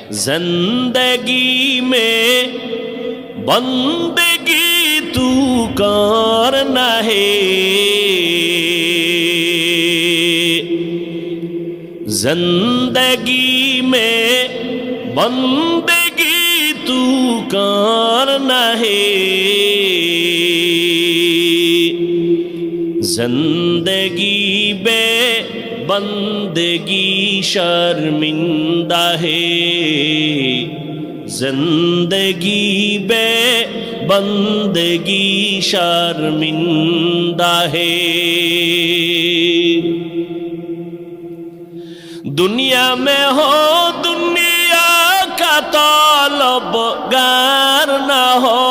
زندگی میں بندگی تو کرنا ہے، زندگی میں بندگی تو کرنا ہے، زندگی بے بندگی شرمندہ ہے، زندگی بے بندگی شرمندہ ہے۔ دنیا میں ہو دنیا کا طلبگار نہ ہو،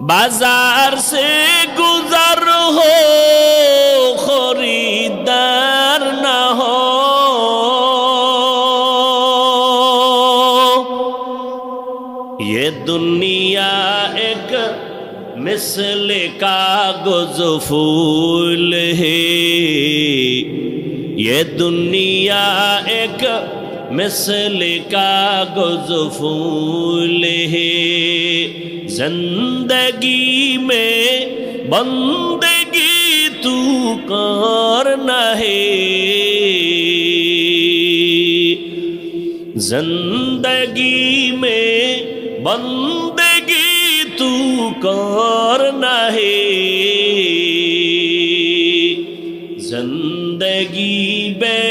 بازار سے گزر ہو خریدار نہ ہو، یہ دنیا ایک مثل کاغذ پھول ہے، یہ دنیا ایک مثل کاغذ پھول ہے، زندگی میں بندگی تو کرنا ہے، زندگی میں بندگی تو کرنا ہے، زندگی بے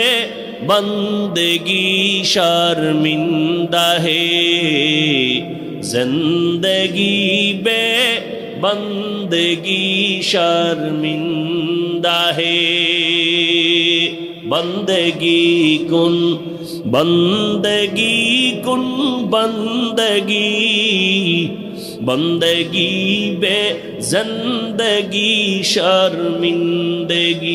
بندگی شرمندہ ہے، زندگی بے بندگی شرمندہ ہے۔ بندگی کن بندگی کن بندگی، بندگی بے زندگی شرمندگی۔